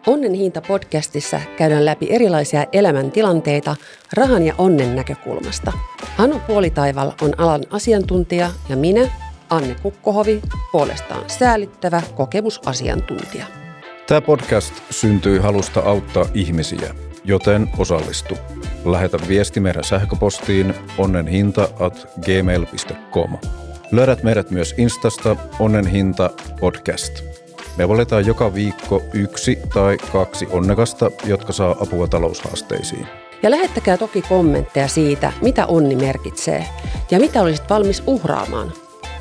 Onnen hinta -podcastissa käydään läpi erilaisia elämäntilanteita rahan ja onnen näkökulmasta. Hannu Puolitaival on alan asiantuntija ja minä, Anne Kukkohovi, puolestaan säälittävä kokemusasiantuntija. Tämä podcast syntyi halusta auttaa ihmisiä, joten osallistu. Lähetä viesti meidän sähköpostiin onnenhinta@gmail.com. Löydät meidät myös Instasta onnenhinta podcast. Me valitaan joka viikko 1 tai 2 onnekasta, jotka saa apua taloushaasteisiin. Ja lähettäkää toki kommentteja siitä, mitä onni merkitsee ja mitä olisit valmis uhraamaan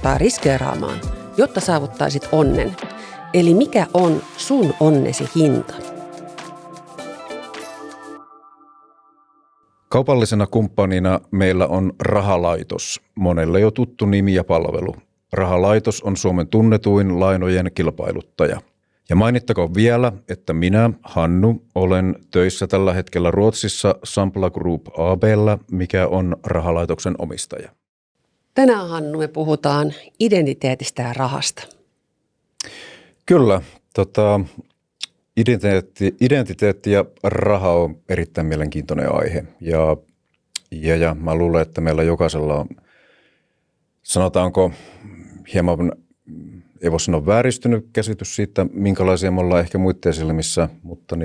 tai riskeeraamaan, jotta saavuttaisit onnen. Eli mikä on sun onnesi hinta? Kaupallisena kumppanina meillä on Rahalaitos, monelle jo tuttu nimi ja palvelu. Rahalaitos on Suomen tunnetuin lainojen kilpailuttaja. Ja mainittakoon vielä, että minä, Hannu, olen töissä tällä hetkellä Ruotsissa Sampla Group AB:llä, mikä on Rahalaitoksen omistaja. Tänään, Hannu, me puhutaan identiteetistä ja rahasta. Kyllä, identiteetti ja raha on erittäin mielenkiintoinen aihe. Ja mä luulen, että meillä jokaisella on, sanotaanko, hieman, ei voi sanoa vääristynyt käsitys siitä, minkälaisia me ollaan ehkä muiden silmissä, mutta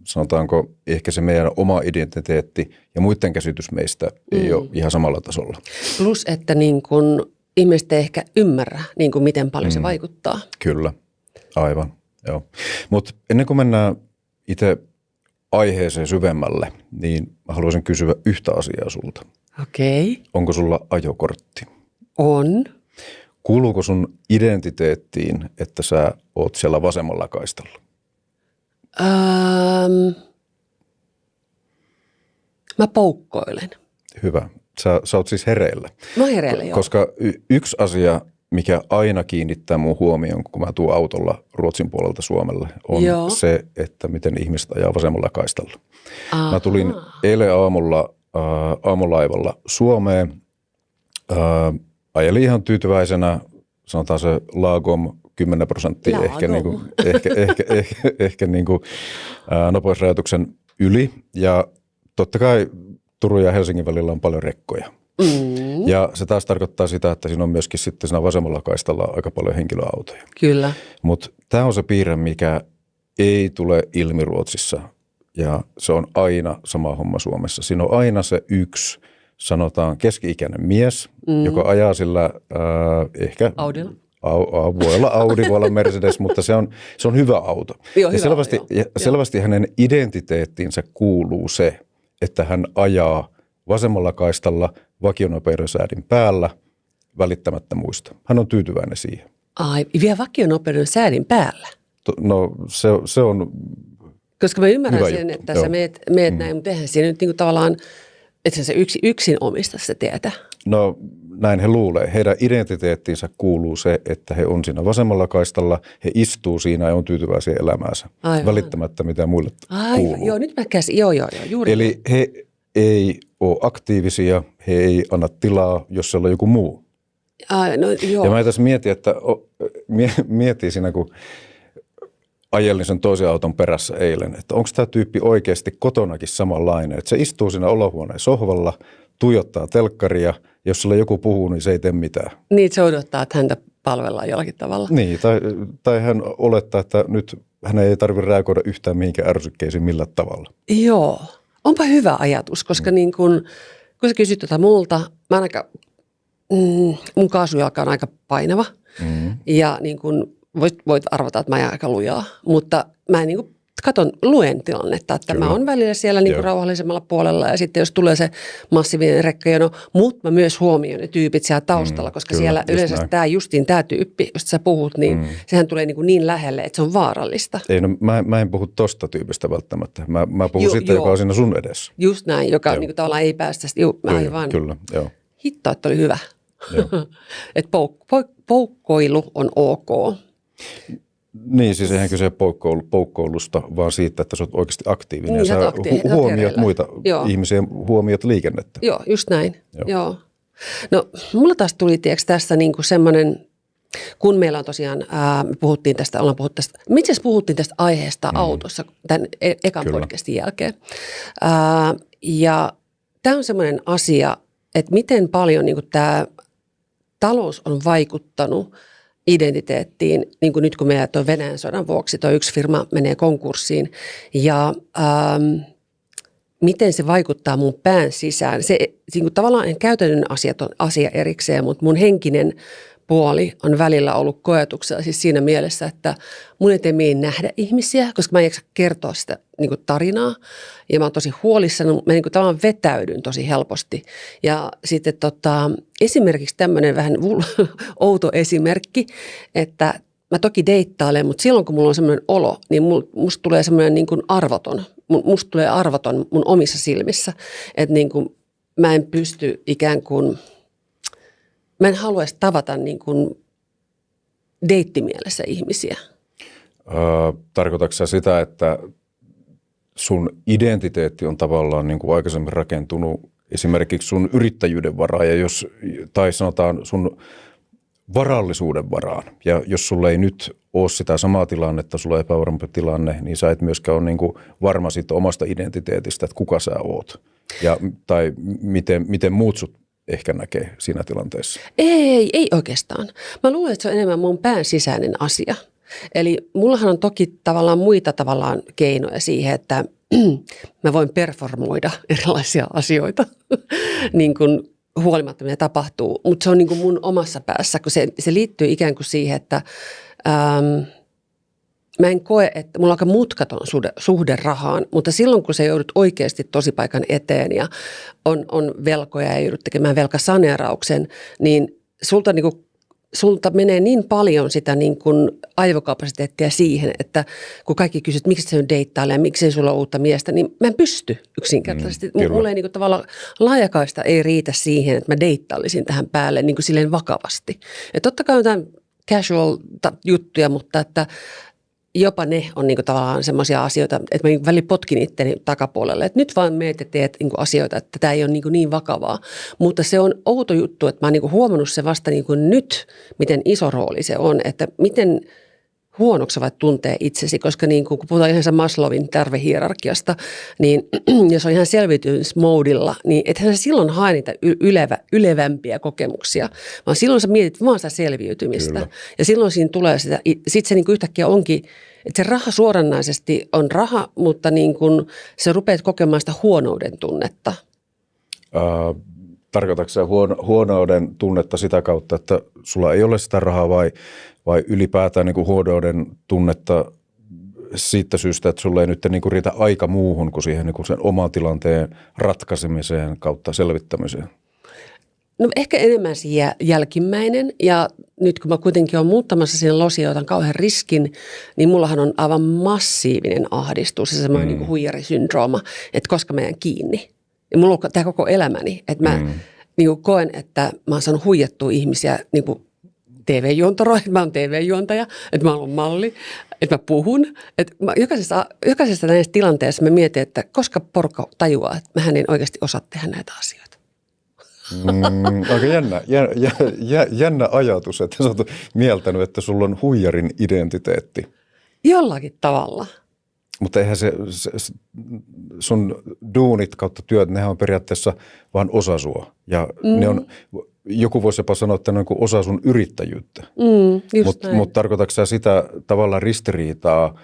sanotaanko ehkä se meidän oma identiteetti ja muiden käsitys meistä ei ole ihan samalla tasolla. Plus, että niin kun ihmiset ei ehkä ymmärrä, niin kun miten paljon se vaikuttaa. Kyllä, aivan. Mutta ennen kuin mennään itse aiheeseen syvemmälle, niin mä haluaisin kysyä yhtä asiaa sulta. Okei. Onko sulla ajokortti? On. Kuuluuko sun identiteettiin, että sä oot siellä vasemmalla kaistalla? Mä poukkoilen. Hyvä. Sä oot siis hereillä. Mä oon hereillä, joo. Koska yksi asia, mikä aina kiinnittää mun huomioon, kun mä tuun autolla Ruotsin puolelta Suomelle, on se, että miten ihmiset ajaa vasemmalla kaistalla. Aha. Mä tulin eilen aamulaivalla Suomeen. Ajelin ihan tyytyväisenä, sanotaan se lagom 10% ehkä nopeusrajoituksen yli. Ja totta kai Turun ja Helsingin välillä on paljon rekkoja. Ja se taas tarkoittaa sitä, että siinä on myöskin sitten siinä vasemmalla kaistalla aika paljon henkilöautoja. Kyllä. Mutta tämä on se piirre, mikä ei tule ilmi Ruotsissa ja se on aina sama homma Suomessa. Siinä on aina se yksi, sanotaan keski-ikäinen mies, joka ajaa sillä ehkä Audilla. Voi olla Audi, voi olla Mercedes, mutta se on hyvä auto. Joo, ja selvästi hänen identiteettiinsä kuuluu se, että hän ajaa vasemmalla kaistalla vakionopeuden säädin päällä välittämättä muista. Hän on tyytyväinen siihen. Ai, vielä vakionopeuden säädin päällä? No se on koska mä ymmärrän hyvä sen, juttu. että sä meet näin, mutta eihän siinä nyt niinku tavallaan, että se yksin omista se tietä. No näin he luulee. Heidän identiteettiinsä kuuluu se, että he on siinä vasemmalla kaistalla, he istuu siinä ja on tyytyväisiä elämäänsä. Aivan. Välittämättä mitä muille kuuluu. Joo, nyt mä käsin. Joo, juuri. Eli he ei ole aktiivisia, he ei anna tilaa, jos siellä on joku muu. Joo. Ja mä tässä mietin siinä, kun ajelin sen toisen auton perässä eilen, että onko tämä tyyppi oikeasti kotonakin samanlainen. Että se istuu siinä olohuoneen sohvalla, tuijottaa telkkaria, jos sillä joku puhuu, niin se ei tee mitään. Niin, se odottaa, että häntä palvellaan jollakin tavalla. Niin, tai hän olettaa, että nyt hän ei tarvitse reagoida yhtään mihinkään ärsykkeisiin millään tavalla. Joo, onpa hyvä ajatus, koska niin kun sä kysyt multa, mä mun kaasujalka on aika painava ja niin kun voit arvata, että mä ajan aika lujaa, mutta mä niin kun luen tilannetta, että mä oon välillä siellä niin kuin rauhallisemmalla puolella ja sitten jos tulee se massiivinen rekkajono, mutta mä myös huomioon ne tyypit siellä taustalla, koska siellä yleensä tämä tyyppi, josta sä puhut, niin sehän tulee niin lähelle, että se on vaarallista. Ei, no mä en puhu tosta tyypistä välttämättä. Mä puhun siitä, joka on siinä sun edessä. Just näin, joka niin kuin tavallaan ei päästä. Aivan. Kyllä, joo. Hitto, että oli hyvä. Että poukkoilu on ok. Niin, siis eihän kyse poukkoilusta, vaan siitä, että sä oot oikeasti aktiivinen ja sä huomioit muita ihmisiä, huomioit liikennettä. Joo, just näin. Joo. No, mulla taas tuli tässä niinku semmoinen, kun meillä on tosiaan, puhuttiin tästä aiheesta autossa tämän ekan podcastin jälkeen. Ja tämä on semmoinen asia, että miten paljon niin kuin tämä talous on vaikuttanut identiteettiin, niin kuin nyt kun meillä tuo Venäjän sodan vuoksi tuo yksi firma menee konkurssiin ja miten se vaikuttaa mun pään sisään. Se niin kuin tavallaan käytännön asiat on asia erikseen, mutta mun henkinen puoli on välillä ollut koetuksella siis siinä mielessä, että mun ei tee mieli nähdä ihmisiä, koska mä en jaksa kertoa sitä niin kuin tarinaa ja mä oon tosi huolissani, mä niin kuin tavallaan vetäydyn tosi helposti. Ja sitten esimerkiksi tämmöinen vähän outo esimerkki, että mä toki deittailen, mutta silloin kun mulla on semmoinen olo, niin musta tulee semmoinen niin kuin arvoton. Musta tulee arvoton mun omissa silmissä, että niin kuin mä en pysty ikään kuin, mä en haluaisi tavata niin kuin deittimielessä ihmisiä. Tarkoitatko sä sitä, että sun identiteetti on tavallaan niin kuin aikaisemmin rakentunut esimerkiksi sun yrittäjyyden varaan tai sanotaan sun varallisuuden varaan. Ja jos sulla ei nyt ole sitä samaa tilannetta, sulla on epävarmempi tilanne, niin sä et myöskään ole niin kuin varma siitä omasta identiteetistä, että kuka sä oot. Tai miten muut sut ehkä näkee siinä tilanteessa. Ei oikeastaan. Mä luulen, että se on enemmän mun pään sisäinen asia. Eli mullahan on toki muita keinoja siihen, että mä voin performoida erilaisia asioita, niin kuin huolimatta mitä tapahtuu. Mutta se on niin kuin mun omassa päässä, kun se liittyy ikään kuin siihen, että mä en koe, että mulla on aika mutkaton suhde rahaan, mutta silloin kun sä joudut oikeasti tosipaikan eteen ja on velkoja ja joudut tekemään velkasaneerauksen, niin sulta menee niin paljon sitä niin kuin aivokapasiteettia siihen, että kun kaikki kysyt, miksi sä nyt deittailee ja miksi ei sulla ole uutta miestä, niin mä en pysty yksinkertaisesti. Mulla ei niin kuin tavallaan laajakaista ei riitä siihen, että mä deittailisin tähän päälle niin kuin silleen vakavasti. Ja totta kai on jotain casual juttuja, mutta että jopa ne on niin kuin tavallaan semmoisia asioita, että mä välillä potkin itteni takapuolelle, että nyt vaan meet ja teet niin kuin asioita, että tämä ei ole niin vakavaa. Mutta se on outo juttu, että mä oon niin kuin huomannut se vasta niin kuin nyt, miten iso rooli se on, että miten huonoksi vai tuntee itsesi, koska niin kun puhutaan ihan Maslowin tarvehierarkiasta, niin jos on ihan selviytymismoodilla, niin ethän sä silloin hae niitä ylevämpiä kokemuksia, vaan silloin sä mietit vaan sitä selviytymistä. Kyllä. Ja silloin siinä tulee sitä, sitten se niin kuin yhtäkkiä onkin, että se raha suoranaisesti on raha, mutta niin kuin sä rupeat kokemaan sitä huonouden tunnetta. Tarkoitatko sä huonouden tunnetta sitä kautta, että sulla ei ole sitä rahaa vai ylipäätään niin kuin huonouden tunnetta siitä syystä, että sulla ei nyt niin kuin riitä aika muuhun kuin siihen niin kuin sen oman tilanteen ratkaisemiseen kautta selvittämiseen? No ehkä enemmän se jälkimmäinen ja nyt kun mä kuitenkin olen muuttamassa sinne losia, otan kauhean riskin, niin mullahan on aivan massiivinen ahdistus ja semmoinen niin kuin huijarisyndrooma, että koska mä jään kiinni. Ja mulla on tämä koko elämäni, että mä niin kuin koen, että mä oon saanut huijattua ihmisiä niin kuin TV-juontaro, että mä oon TV-juontaja, että mä oon malli, että mä puhun. Että jokaisessa näissä tilanteessa mä mietin, että koska porukka tajuaa, että mähän en oikeasti osaa tehdä näitä asioita. Aika jännä ajatus, että sä oot mieltänyt, että sulla on huijarin identiteetti. Jollakin tavalla. Mutta eihän se sun duunit kautta työt, nehän on periaatteessa vaan osa sua. Ja ne on, joku voisi jopa sanoa, että ne on osa sun yrittäjyyttä. Mutta tarkoitatko sä sitä tavallaan ristiriitaa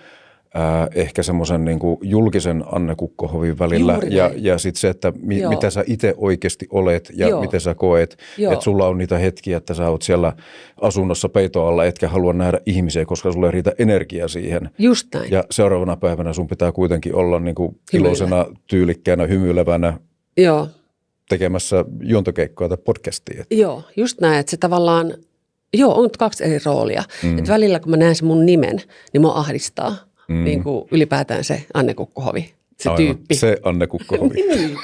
ehkä semmoisen niin kuin julkisen Anne Kukkohovin välillä ja sitten se, että mitä sä itse oikeasti olet ja miten sä koet, että sulla on niitä hetkiä, että sä oot siellä asunnossa peiton alla, etkä halua nähdä ihmisiä, koska sulla ei riitä energiaa siihen. Just näin. Ja seuraavana päivänä sun pitää kuitenkin olla niin kuin iloisena, tyylikkäänä, hymyilevänä tekemässä juontokeikkoa tai podcastia. Joo, just näin, että se tavallaan, on 2 eri roolia. Että välillä kun mä näen sen mun nimen, niin mua ahdistaa. Niin kuin ylipäätään se Anne Kukkohovi, se tyyppi. Se Anne Kukkohovi. Niin.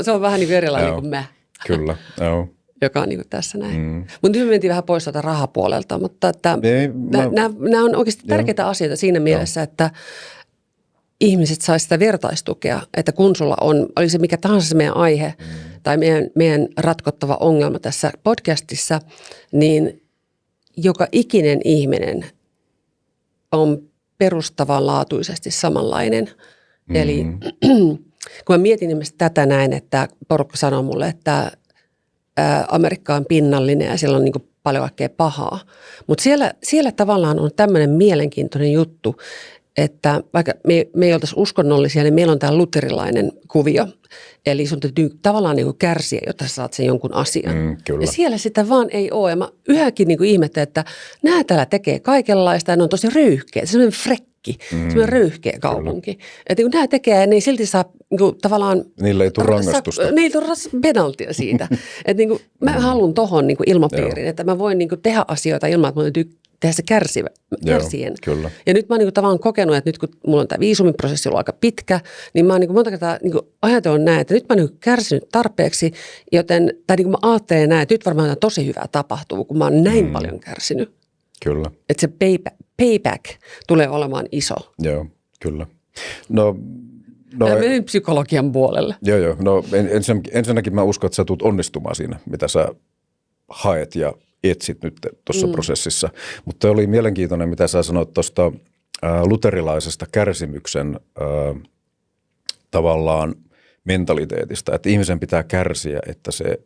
Se on vähän niin kuin erilainen kuin mä. Kyllä, joo. Joka on niin kuin tässä näin. Mutta nyt me mentiin vähän pois tuolta rahapuolelta, mutta nämä on oikeasti tärkeitä asioita siinä mielessä, että ihmiset saisivat sitä vertaistukea, että kun sulla oli se mikä tahansa se meidän aihe tai meidän ratkottava ongelma tässä podcastissa, niin joka ikinen ihminen on perustavanlaatuisesti samanlainen. Eli kun mä mietin esimerkiksi tätä näin, että porukka sanoo mulle, että Amerikka on pinnallinen ja siellä on niin kuin paljon kaikkea pahaa. Mutta siellä tavallaan on tämmöinen mielenkiintoinen juttu, että vaikka me ei oltaisi uskonnollisia, niin meillä on tämä luterilainen kuvio. Eli sun täytyy tavallaan niin kuin kärsiä, jotta sä saat sen jonkun asian. Kyllä. Ja siellä sitä vaan ei ole. Ja mä yhäkin niin kuin ihmettelen, että nämä täällä tekee kaikenlaista ja ne on tosi röyhkeä. Se on semmoinen frekki, semmoinen röyhkeä kaupunki. Että kun nämä tekee, niin ei silti saa niin kuin, tavallaan... Niillä ei tule rangaistusta. Niillä ei tule penaltia siitä. Että niin kuin, mä haluan tohon niin kuin ilmapiirin, että mä voin niin kuin tehdä asioita ilman, että mun täytyy tehdä se kärsien. Kyllä. Ja nyt mä oon niin kuin tavallaan kokenut, että nyt kun mulla on tämä viisumiprosessi ollut aika pitkä, niin mä oon niin kuin monta kertaa niin kuin ajatellut näin, että nyt mä oon niin kuin kärsinyt tarpeeksi, joten, tai niin kuin mä ajattelen näin, että nyt varmaan tosi hyvää tapahtuu, kun mä oon näin paljon kärsinyt. Kyllä. Että se payback tulee olemaan iso. Joo, kyllä. No, Mä menin psykologian puolelle. Joo. No ensinnäkin mä uskon, että sä tulet onnistumaan siinä, mitä sä haet ja etsit nyt tuossa prosessissa. Mutta oli mielenkiintoinen, mitä sä sanoit tuosta luterilaisesta kärsimyksen tavallaan mentaliteetista, että ihmisen pitää kärsiä, että se,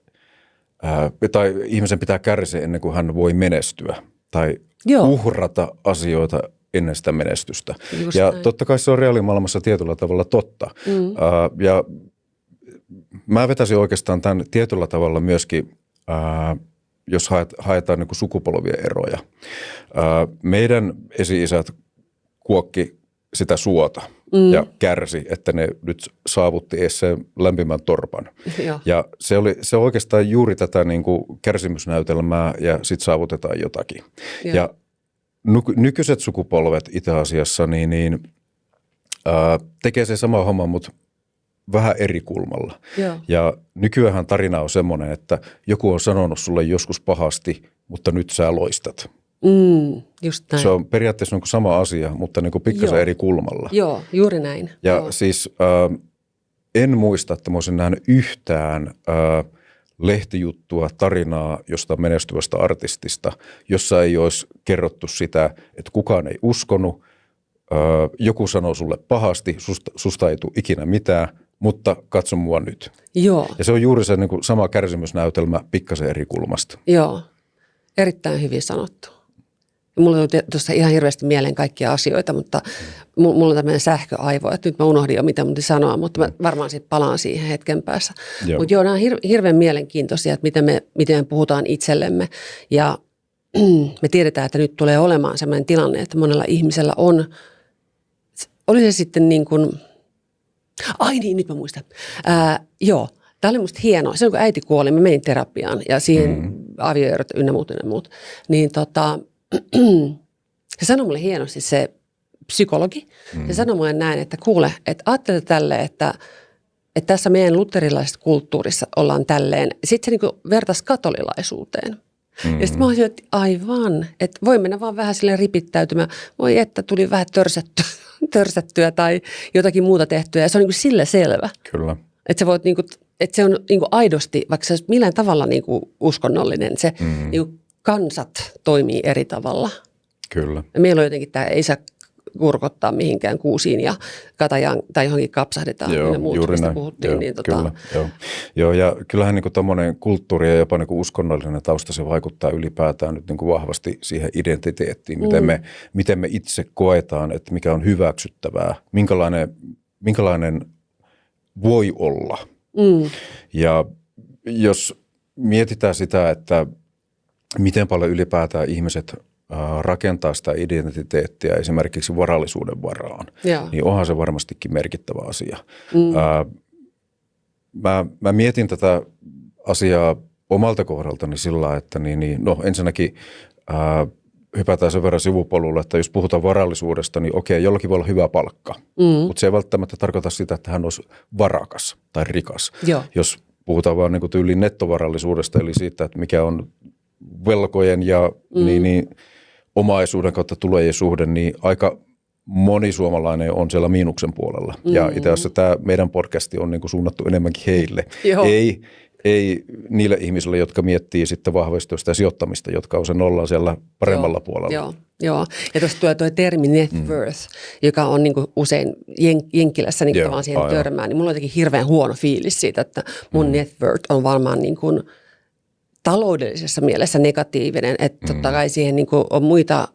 tai ihmisen pitää kärsiä ennen kuin hän voi menestyä tai uhrata asioita ennen sitä menestystä. Just ja näin. Totta kai se on reaalimaailmassa tietyllä tavalla totta. Ja mä vetäisin oikeastaan tämän tietyllä tavalla myöskin, jos haetaan niin kuin sukupolvien eroja. Meidän esi-isät kuokki sitä suota ja kärsi, että ne nyt saavutti edes sen lämpimän torpan. Ja se on oikeastaan juuri tätä niin kuin kärsimysnäytelmää ja sitten saavutetaan jotakin. Ja nykyiset sukupolvet itse asiassa tekee se sama homma, mutta vähän eri kulmalla. Ja nykyään tarina on semmoinen, että joku on sanonut sulle joskus pahasti, mutta nyt sä loistat. Just näin. Se on periaatteessa niin sama asia, mutta niin pikkasen eri kulmalla. Joo, juuri näin. Ja siis en muista, että mä olisin nähnyt yhtään lehtijuttua, tarinaa jostain menestyvästä artistista, jossa ei olisi kerrottu sitä, että kukaan ei uskonut, joku sanoo sulle pahasti, susta ei tule ikinä mitään, mutta katso mua nyt. Joo. Ja se on juuri se niin kuin sama kärsimysnäytelmä pikkasen eri kulmasta. Joo, erittäin hyvin sanottu. Mulla on tuossa ihan hirveästi mieleen kaikkia asioita, mutta mulla on tämmöinen sähköaivo, että nyt mä unohdin jo mitä mun sanoa, mutta mä varmaan sitten palaan siihen hetken päässä. Mutta nämä on hirveän mielenkiintoisia, että miten me puhutaan itsellemme ja me tiedetään, että nyt tulee olemaan sellainen tilanne, että monella ihmisellä oli se sitten niin kuin, nyt mä muistan. Tämä oli musta hienoa. Silloin kun äiti kuoli, mä menin terapiaan ja siihen avioerot ynnä muut. Niin se sanoi mulle hienosti se psykologi. Se sanoi mulle näin, että kuule, että ajattele tälleen, että tässä meidän luterilaisessa kulttuurissa ollaan tälleen. Sitten se niinku vertaisi katolilaisuuteen. Ja sitten mä olisin, että aivan, että voi mennä vaan vähän silleen ripittäytymään. Voi että tuli vähän törsättyä tai jotakin muuta tehtyä ja se on niinku sillä selvä. Kyllä. Että sä voit niinku, että se on niinku aidosti, vaikka se on millään tavalla niinku uskonnollinen, se niinku kansat toimii eri tavalla. Kyllä. Ja meillä on jotenkin tämä, ei saa kurkottaa mihinkään kuusiin ja katajaan tai johonkin kapsahdetaan. Joo, muut, juuri näin. Puhuttiin. Joo, niin, kyllä. Joo, ja kyllähän niin tuommoinen kulttuuri ja jopa niin uskonnollinen tausta, se vaikuttaa ylipäätään nyt niin vahvasti siihen identiteettiin, miten me itse koetaan, että mikä on hyväksyttävää, minkälainen voi olla. Ja jos mietitään sitä, että miten paljon ylipäätään ihmiset rakentaa sitä identiteettiä esimerkiksi varallisuuden varaan, niin onhan se varmastikin merkittävä asia. Mä mietin tätä asiaa omalta kohdaltani sillä lailla, että ensinnäkin hypätään sen verran sivupolulle, että jos puhutaan varallisuudesta, niin okei, jollakin voi olla hyvä palkka, mutta se ei välttämättä tarkoita sitä, että hän olisi varakas tai rikas. Jos puhutaan vaan niin tyyliin nettovarallisuudesta, eli siitä, että mikä on velkojen ja omaisuuden kautta tulojen suhde, niin aika moni suomalainen on siellä miinuksen puolella. Ja itse asiassa tämä meidän podcasti on niin kuin suunnattu enemmänkin heille. ei niille ihmisille, jotka miettii sitten vahvasti sitä sijoittamista, jotka on sen ollaan siellä paremmalla puolella. Joo. Ja tuossa tulee tuo termi net worth, joka on niin kuin usein Jenkkilässä niin tavallaan siihen törmään, niin mulla on jotenkin hirveän huono fiilis siitä, että mun net worth on varmaan niin kuin taloudellisessa mielessä negatiivinen, että totta kai siihen niin kuin on muita,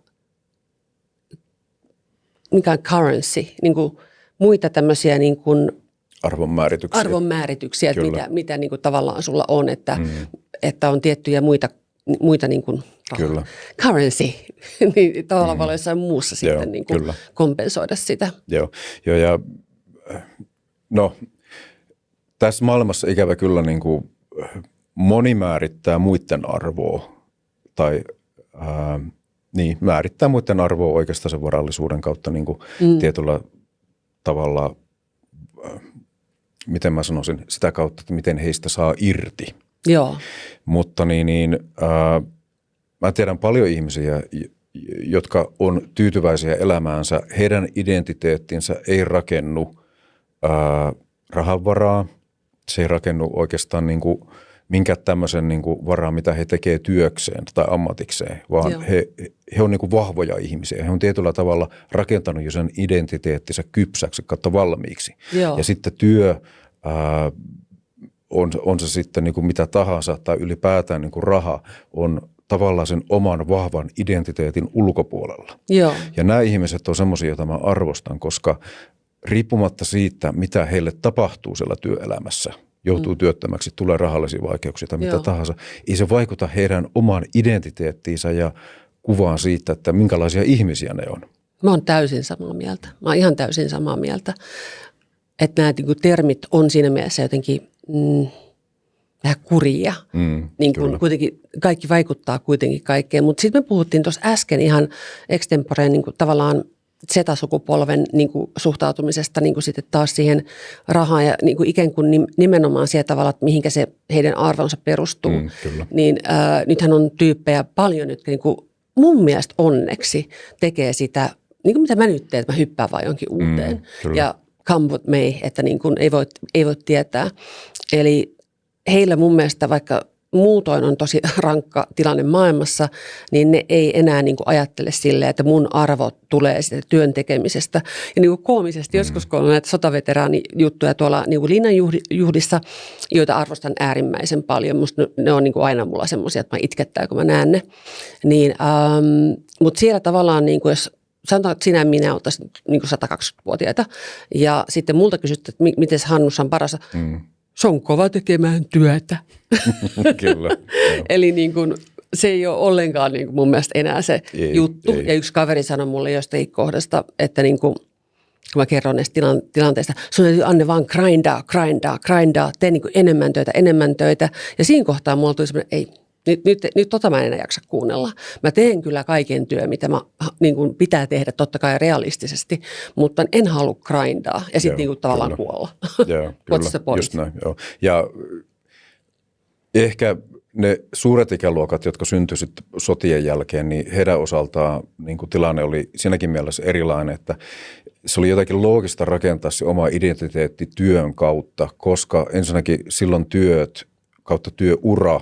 mikä on currency, niin kuin muita tämmöisiä niin kuin arvonmäärityksiä, että mitä niin kuin tavallaan sulla on, että on tiettyjä muita niin kuin currency, niin tavallaan voi olla jossain muussa sitten niin kuin kompensoida sitä. Joo, ja no tässä maailmassa ikävä kyllä niin kuin moni määrittää muiden arvoa tai määrittää muiden arvoa oikeastaan sen varallisuuden kautta niin kuin tietyllä tavalla, miten mä sanoisin, sitä kautta, että miten heistä saa irti. Joo. Mutta mä tiedän paljon ihmisiä, jotka on tyytyväisiä elämäänsä. Heidän identiteettinsä ei rakennu rahanvaraa. Se ei rakennu oikeastaan niin kuin minkään tämmöisen niin kuin varaa, mitä he tekee työkseen tai ammatikseen, vaan he on niin kuin vahvoja ihmisiä. He on tietyllä tavalla rakentanut jo sen identiteettinsä kypsäksi kautta valmiiksi. Joo. Ja sitten työ, on se sitten niin kuin mitä tahansa tai ylipäätään niin kuin raha on tavallaan sen oman vahvan identiteetin ulkopuolella. Joo. Ja nämä ihmiset on semmoisia, joita mä arvostan, koska riippumatta siitä, mitä heille tapahtuu siellä työelämässä, joutuu työttömäksi, tulee rahallisia vaikeuksia tai mitä tahansa, ei se vaikuta heidän omaan identiteettiinsä ja kuvaan siitä, että minkälaisia ihmisiä ne on. Mä oon täysin samaa mieltä. Mä oon ihan täysin samaa mieltä, että nämä termit on siinä mielessä jotenkin vähän kurjia. Niin kuin kuitenkin kaikki vaikuttaa kuitenkin kaikkeen, mutta sitten me puhuttiin tuossa äsken ihan extemporeen niin kuin tavallaan Z-sukupolven niin kuin suhtautumisesta niin kuin sitten taas siihen rahaan ja niin kuin ikään kuin nimenomaan siellä tavalla, että mihinkä se heidän arvonsa perustuu. Niin nythän on tyyppejä paljon, jotka niin kuin mun mielestä onneksi tekee sitä, niin kuin mitä mä nyt teen, että mä hyppään vaan jonkin uuteen. Ja come what may, että niin kuin ei voi tietää. Eli heillä mun mielestä, vaikka muutoin on tosi rankka tilanne maailmassa, niin ne ei enää niin kuin ajattele silleen, että mun arvo tulee siitä työn tekemisestä. Ja niin kuin koomisesti joskus, kun on näitä sotaveteraanijuttuja tuolla niin kuin linnanjuhdissa, joita arvostan äärimmäisen paljon. Musta ne on niin kuin aina mulla semmoisia, että mä itkettää, kun mä näen ne. Niin, mutta siellä tavallaan, niin kuin jos sanotaan, että sinä ja minä oltaisiin niin kuin 120-vuotiaita, ja sitten multa kysyttiin, että miten Hannussa on paras. Se on kova tekemään työtä. Kyllä. Eli niin kuin, se ei ole ollenkaan niin kuin mun mielestä enää se juttu. Ei. Ja yksi kaveri sanoi mulle jostakin kohdasta, että niin kuin, kun mä kerron näistä tilanteista, sun täytyy Anne vaan grindaa, tee niin kuin enemmän töitä. Ja siinä kohtaa mulla tuli semmoinen, ei, nyt mä en enää jaksa kuunnella. Mä teen kyllä kaiken työn, mitä mä niin kuin pitää tehdä totta kai realistisesti, mutta en halua grindaa ja sitten niin tavallaan kuolla. Joo, kyllä, just näin. Joo. Ja ehkä ne suuret ikäluokat, jotka syntyivät sotien jälkeen, niin heidän osaltaan niin kuin tilanne oli siinäkin mielessä erilainen, että se oli jotenkin loogista rakentaa se oma identiteetti työn kautta, koska ensinnäkin silloin työt kautta työura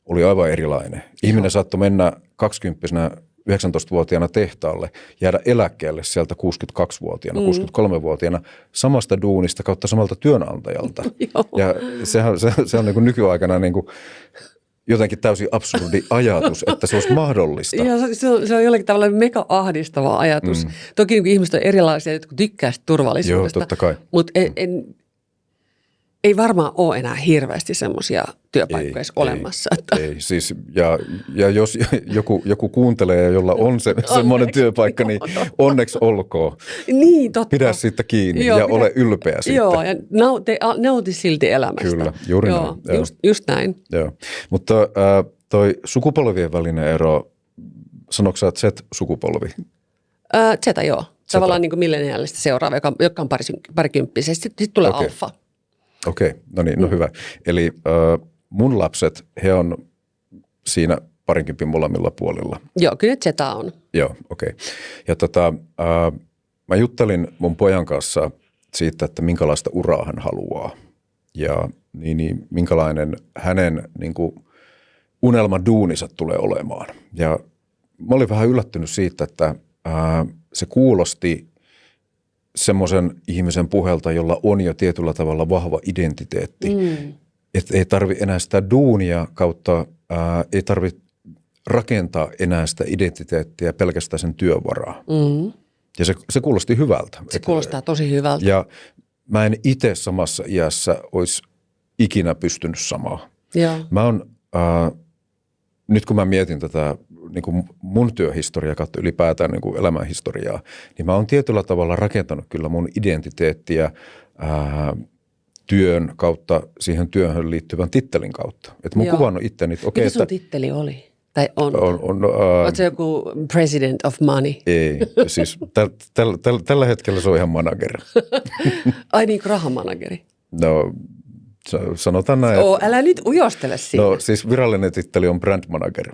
oli aivan erilainen. Ihminen saattoi mennä 20-vuotiaana, 19-vuotiaana tehtaalle, jäädä eläkkeelle sieltä 62-vuotiaana, 63-vuotiaana samasta duunista kautta samalta työnantajalta. Ja se on niin kuin nykyaikana niin kuin jotenkin täysin absurdi ajatus, että se olisi mahdollista. Ja se on jollakin tavalla mega ahdistava ajatus. Toki niin ihmiset on erilaisia, jotka tykkää turvallisuudesta. Joo, totta kai. Mutta ei varmaan ole enää hirveästi semmoisia työpaikkoja olemassa. Ei, siis ja jos joku kuuntelee, jolla on semmoinen työpaikka, niin onneksi olkoon. Niin, totta. Pidä siitä kiinni ja ole ylpeä siitä. Joo, ja nauti silti elämästä. Kyllä, juuri näin. Just näin. Joo. Mutta toi sukupolvien välinen ero, sanoitko sä Z-sukupolvi? Z, joo. Tavallaan niin kuin milleniaalista seuraava, joka on parikymppisiä. Sitten tulee alfa. Okei, no niin, no hyvä. Eli mun lapset, he on siinä parinkympin molemmilla puolilla. Joo, kyllä Z on. Joo, okei. Ja mä juttelin mun pojan kanssa siitä, että minkälaista uraa hän haluaa. Ja niin minkälainen hänen niin kuin unelmaduuninsa tulee olemaan. Ja mä olin vähän yllättynyt siitä, että se kuulosti semmoisen ihmisen puhelta, jolla on jo tietyllä tavalla vahva identiteetti. Että ei tarvi enää sitä duunia kautta, ei tarvi rakentaa enää sitä identiteettiä pelkästään sen työn varaa. Ja se kuulosti hyvältä. Se kuulostaa tosi hyvältä. Ja mä en itse samassa iässä olisi ikinä pystynyt samaan. Joo. Mä oon, nyt kun mä mietin tätä niin kuin mun työhistoriaa kautta ylipäätään niin kuin elämänhistoriaa, niin mä oon tietyllä tavalla rakentanut kyllä mun identiteettiä työn kautta, siihen työhön liittyvän tittelin kautta. Että mä oon kuvannut itteni, että okei. Mikä sun titteli oli? Tai on? Oletko se joku president of money? Ei, siis tällä hetkellä se on ihan manager. Ai niin, rahamanageri. No sanotaan näin. Älä nyt ujostele siinä. No siis virallinen titteli on brand manager.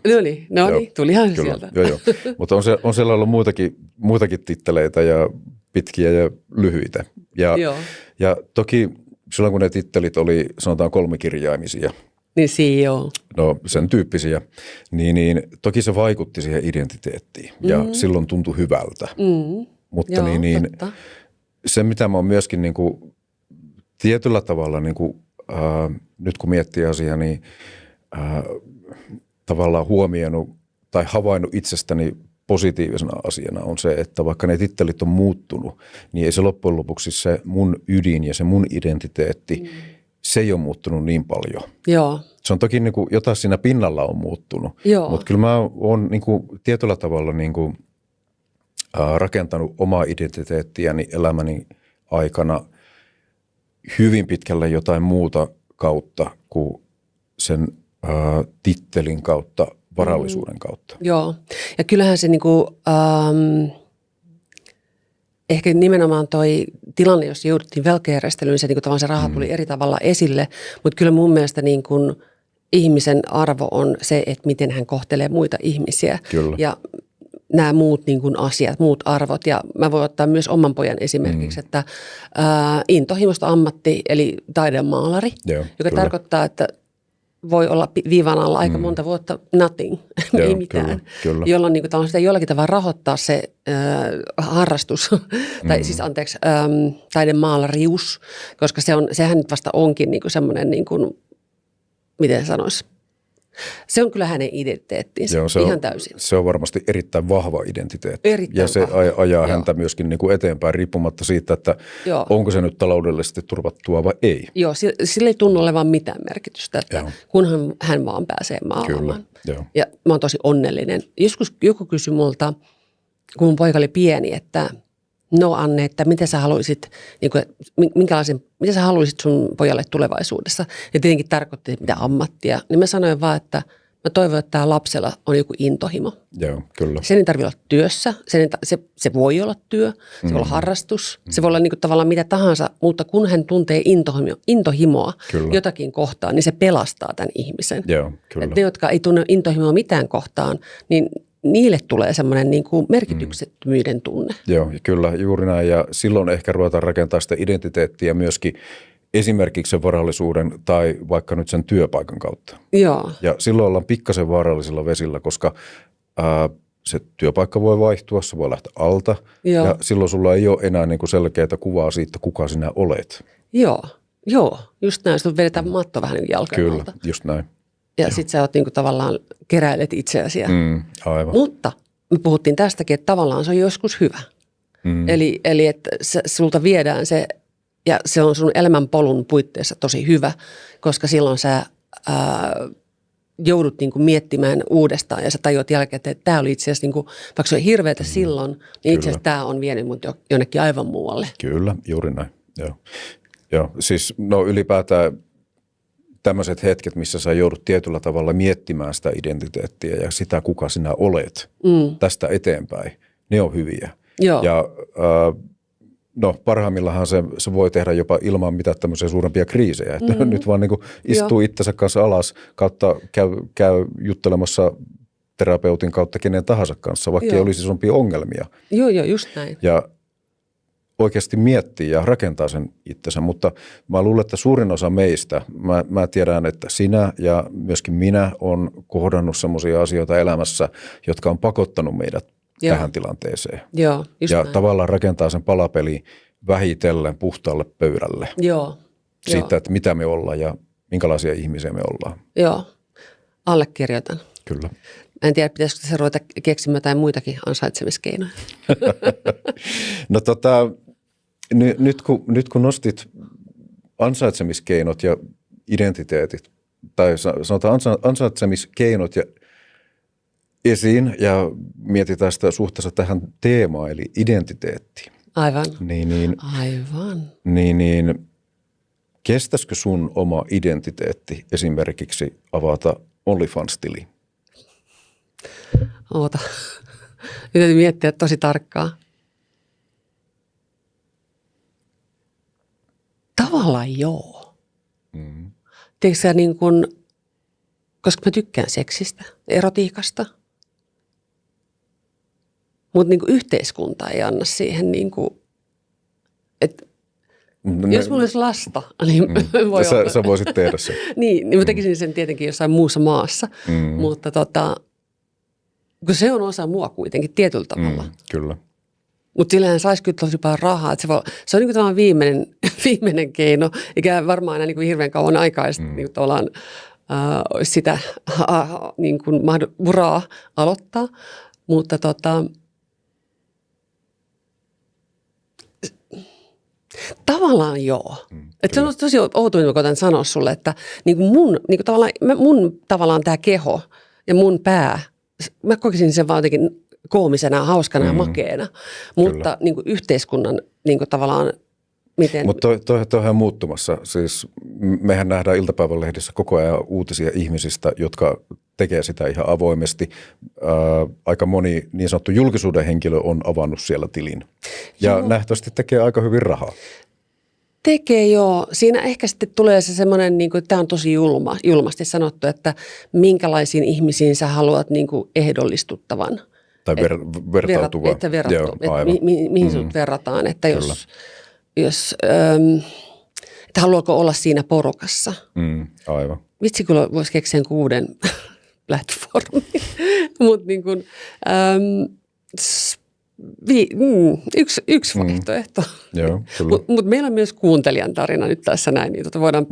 No niin, tulihan kyllä, sieltä. Joo. Mutta on siellä ollut muitakin titteleitä ja pitkiä ja lyhyitä. Ja toki silloin kun ne tittelit oli sanotaan 3-kirjaimisia. Niin CEO. No sen tyyppisiä. Niin toki se vaikutti siihen identiteettiin ja silloin tuntui hyvältä. Mutta Joo, se mitä mä oon myöskin niin kuin tietyllä tavalla niin kuin, nyt kun miettii asiaa, niin tavallaan huomioinut tai havainnut itsestäni positiivisena asiana on se, että vaikka ne tittelit on muuttunut, niin ei se loppujen lopuksi se mun ydin ja se mun identiteetti, se ei ole muuttunut niin paljon. Joo. Se on toki niin kuin, jotain siinä pinnalla on muuttunut, mutta kyllä mä oon niin kuin, tietyllä tavalla niin kuin, rakentanut omaa identiteettiäni elämäni aikana hyvin pitkälle jotain muuta kautta kuin sen tittelin kautta, varallisuuden kautta. Joo, ja kyllähän se niinku, ehkä nimenomaan toi tilanne, jos jouduttiin velkajärjestelyyn, se, niinku, tavallaan se raha tuli eri tavalla esille, mutta kyllä mun mielestä niinku, ihmisen arvo on se, että miten hän kohtelee muita ihmisiä. Kyllä. Ja nämä muut niin kuin asiat, muut arvot. Ja mä voin ottaa myös oman pojan esimerkiksi, että intohimosta ammatti, eli taidemaalari, joka tarkoittaa, että voi olla viivan alla aika monta vuotta nothing, ei mitään. Kyllä. Jolloin niin kuin, sitä jollakin tavalla rahoittaa se harrastus, tai siis anteeksi, taidemaalarius, koska sehän nyt vasta onkin niin kuin semmoinen, niin kuin, miten sanoisi, se on kyllä hänen identiteettinsä ihan täysin. Se on varmasti erittäin vahva identiteetti. Erittäin se vahva. Ajaa häntä myöskin niin kuin eteenpäin riippumatta siitä, että onko se nyt taloudellisesti turvattua vai ei. Joo, sillä ei tunnu olevan mitään merkitystä, että kunhan hän vaan pääsee maalaamaan. Kyllä, ja mä oon tosi onnellinen. Joskus joku kysyi multa, kun mun poika oli pieni, että no Anne, että mitä sä haluaisit, niin kuin, mitä sä haluaisit sun pojalle tulevaisuudessa? Ja tietenkin tarkoitti, että mitä ammattia. Niin mä sanoin vaan, että mä toivon, että tää lapsella on joku intohimo. Joo, kyllä. Sen ei tarvitse olla työssä, se voi olla työ, se voi olla harrastus, se voi olla niin kuin tavallaan mitä tahansa, mutta kun hän tuntee intohimoa jotakin kohtaan, niin se pelastaa tämän ihmisen. Joo, kyllä. Et ne, jotka ei tunne intohimoa mitään kohtaan, niin niille tulee semmoinen niin kuin merkityksettömyyden tunne. Joo, kyllä, juuri näin. Ja silloin ehkä ruvetaan rakentamaan sitä identiteettiä myöskin esimerkiksi sen varallisuuden tai vaikka nyt sen työpaikan kautta. Joo. Ja silloin ollaan pikkasen vaarallisilla vesillä, koska se työpaikka voi vaihtua, se voi lähteä alta. Joo. Ja silloin sulla ei ole enää niin kuin selkeää kuvaa siitä, kuka sinä olet. Joo, just näin. Sitten vedetään matto vähän niin jalkojen alta. Kyllä, just näin. Ja sitten sä oot niin kuin tavallaan keräilet itseäsi. Aivan. Mutta me puhuttiin tästäkin, että tavallaan se on joskus hyvä. Eli että sulta viedään se, ja se on sun elämänpolun puitteissa tosi hyvä, koska silloin sä joudut niin kuin miettimään uudestaan ja sä tajuat jälkeen, että tämä oli itse asiassa, niin kuin, vaikka se oli hirveätä silloin, niin itse asiassa tämä on vienyt mut jonnekin aivan muualle. Kyllä, juuri näin. Joo. Siis ylipäätään tämmöiset hetket, missä sä joudut tietyllä tavalla miettimään sitä identiteettiä ja sitä, kuka sinä olet tästä eteenpäin, ne on hyviä. Joo. Ja parhaimmillahan se voi tehdä jopa ilman mitään tämmöisiä suurempia kriisejä. Että nyt vaan niin kuin istuu itsensä kanssa alas, kautta käy juttelemassa terapeutin kautta kenen tahansa kanssa, vaikka ei olisi isompia ongelmia. Joo, just näin. Ja oikeasti miettii ja rakentaa sen itsensä, mutta mä luulen, että suurin osa meistä, mä tiedän, että sinä ja myöskin minä on kohdannut semmoisia asioita elämässä, jotka on pakottanut meidät tähän tilanteeseen. Joo, ja näin. tavallaan rakentaa sen palapeli vähitellen puhtaalle pöydälle. Joo. Siitä, että mitä me ollaan ja minkälaisia ihmisiä me ollaan. Joo, allekirjoitan. Kyllä. En tiedä, pitäisikö se ruveta keksimään jotain muitakin ansaitsemiskeinoja. No nyt kun nostit ansaitsemiskeinot ja identiteetit, tai sanotaan ansaitsemiskeinot ja esiin ja mietitään sitä suhteessa tähän teemaan, eli identiteettiin. Aivan. Aivan. Niin, kestäisikö sun oma identiteetti esimerkiksi avata OnlyFans-tili? Oota. Nyt täytyy miettiä tosi tarkkaan. Tavallaan joo. Tiedätkö sä niin kuin, koska mä tykkään seksistä, erotiikasta, mutta niin kuin yhteiskunta ei anna siihen niin kuin, että jos mulla olisi lasta, niin voi olla. Sä voisit tehdä sen. niin mä tekisin sen tietenkin jossain muussa maassa, mutta kun se on osa mua kuitenkin tietyllä tavalla. Kyllä. Mutta sillähän saisi kyllä tosi paljon rahaa. Että se on niin kuin viimeinen keino, eikä varmaan enää niin kuin hirveän kauan aikaa niin kuin tavallaan sitä niin kuin uraa aloittaa. Mutta tavallaan joo. Että se on tosi outoa, mitä mä koitan sanoa sulle, että niin kuin mun tavallaan tämä keho ja mun pää, mä kokisin sen vaan jotenkin koomisena, hauskana ja makeena, mutta niin kuin yhteiskunnan niin kuin tavallaan miten. Mutta toi on muuttumassa. Siis mehän nähdään iltapäivälehdissä koko ajan uutisia ihmisistä, jotka tekee sitä ihan avoimesti. Aika moni niin sanottu julkisuuden henkilö on avannut siellä tilin ja nähtävästi tekee aika hyvin rahaa. Tekee joo. Siinä ehkä sitten tulee se semmoinen, niin kuin, tämä on tosi julmasti sanottu, että minkälaisiin ihmisiin sä haluat niin kuin ehdollistuttavan. Tai vertautuva. Että mihin sut verrataan, että jos että haluaako olla siinä porukassa. Aivan. Vitsi, kyllä voisi keksiä uuden platformin, mutta niin kuin, yksi vaihtoehto. Joo, Mutta meillä on myös kuuntelijan tarina nyt tässä näin, niin voidaan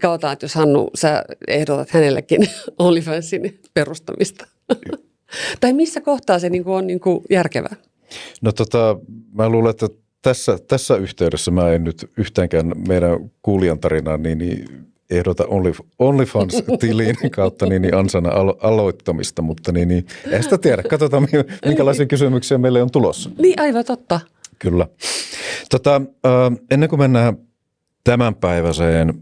katsotaan, että jos Hannu, sä ehdotat hänellekin OnlyFansin perustamista. Tai missä kohtaa se niin kuin on niin kuin järkevää? No mä luulen, että tässä yhteydessä mä en nyt yhtäänkään meidän kuulijan tarinaan niin ehdota OnlyFans-tilin kautta niin Ansana aloittamista, mutta ei sitä tiedä. Katsotaan, minkälaisia kysymyksiä meille on tulossa. Niin, aivan totta. Kyllä. Ennen kuin mennään tämänpäiväiseen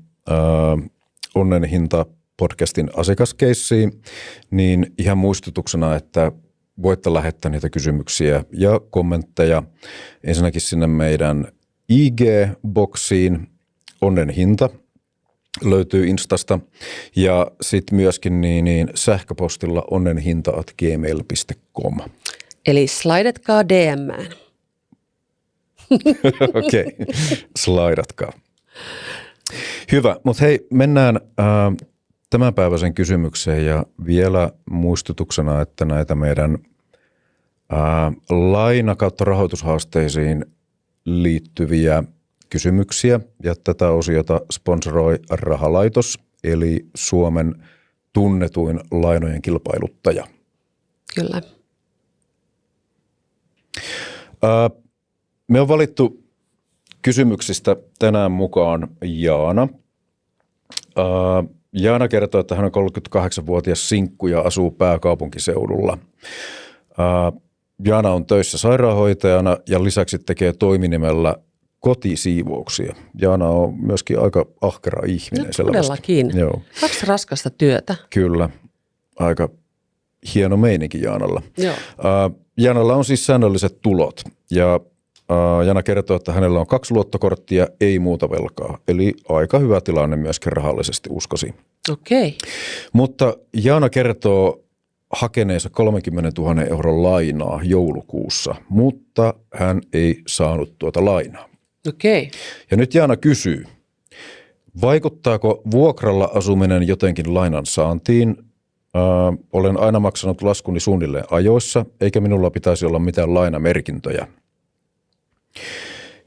Onnen hinta podcastin asiakaskeissiin, niin ihan muistutuksena, että voitte lähettää niitä kysymyksiä ja kommentteja ensinnäkin sinne meidän IG-boksiin Onnen hinta löytyy Instasta ja sitten myöskin niin sähköpostilla onnenhinta@gmail.com. Eli slaidatkaa DM:ään. Okei, slaidatkaa. Hyvä, mutta hei, mennään tämänpäiväisen kysymykseen ja vielä muistutuksena, että näitä meidän laina- kautta rahoitushaasteisiin liittyviä kysymyksiä ja tätä osiota sponsoroi Rahalaitos, eli Suomen tunnetuin lainojen kilpailuttaja. Kyllä. Me on valittu kysymyksistä tänään mukaan Jaana. Jaana kertoo, että hän on 38-vuotias sinkku ja asuu pääkaupunkiseudulla. Jaana on töissä sairaanhoitajana ja lisäksi tekee toiminimellä kotisiivouksia. Jaana on myöskin aika ahkera ihminen. No, todellakin. Joo. 2 raskasta työtä. Kyllä. Aika hieno meininki Jaanalla. Joo. Jaanalla on siis säännölliset tulot ja Jaana kertoo, että hänellä on 2 luottokorttia, ei muuta velkaa. Eli aika hyvä tilanne myöskin rahallisesti uskoisin. Okei. Mutta Jaana kertoo hakeneensa 30 000 euron lainaa joulukuussa, mutta hän ei saanut tuota lainaa. Okei. Ja nyt Jaana kysyy, vaikuttaako vuokralla asuminen jotenkin lainan saantiin? Olen aina maksanut laskuni suunnilleen ajoissa, eikä minulla pitäisi olla mitään lainamerkintöjä.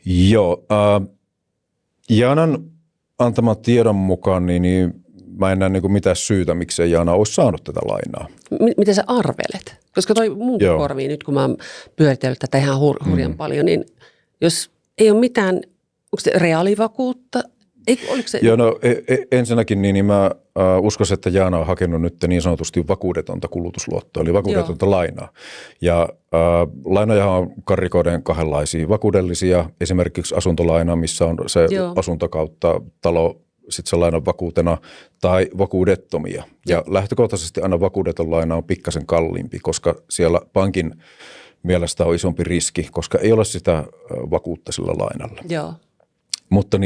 Joo, Jaanan antaman tiedon mukaan niin mä en näe niin mitään syytä, miksei Jaana olisi saanut tätä lainaa. Miten sä arvelet? Koska toi mun korviin nyt, kun mä oon pyöritellyt tätä ihan hurjan paljon, niin jos ei ole mitään, onko se reaalivakuutta? Oliko se... Joo, no ensinnäkin niin mä uskoisin, että Jaana on hakenut nyt niin sanotusti vakuudetonta kulutusluottoa, eli vakuudetonta lainaa. Ja lainoja on karrikoiden kahdenlaisia. Vakuudellisia, esimerkiksi asuntolaina, missä on se asunto kautta talo, sitten se lainan vakuutena, tai vakuudettomia. Ja lähtökohtaisesti aina vakuudeton laina on pikkasen kalliimpi, koska siellä pankin mielestä on isompi riski, koska ei ole sitä vakuutta sillä lainalla. Joo. Mutta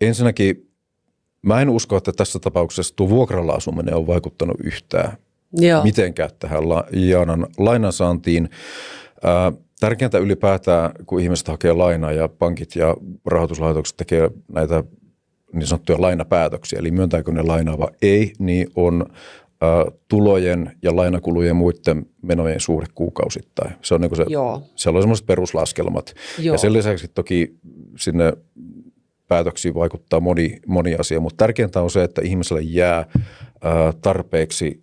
ensinnäkin mä en usko, että tässä tapauksessa tuo vuokralla asuminen on vaikuttanut yhtään mitenkään tähän Jaanan lainansaantiin. Tärkeintä ylipäätään, kun ihmiset hakee lainaa ja pankit ja rahoituslaitokset tekee näitä niin sanottuja lainapäätöksiä, eli myöntääkö ne lainaa vai ei, niin on tulojen ja lainakulujen muiden menojen suhde kuukausittain. Se on niin kuin siellä on semmoiset peruslaskelmat. Joo. Ja sen lisäksi toki sinne päätöksiin vaikuttaa moni asia, mutta tärkeintä on se, että ihmiselle jää tarpeeksi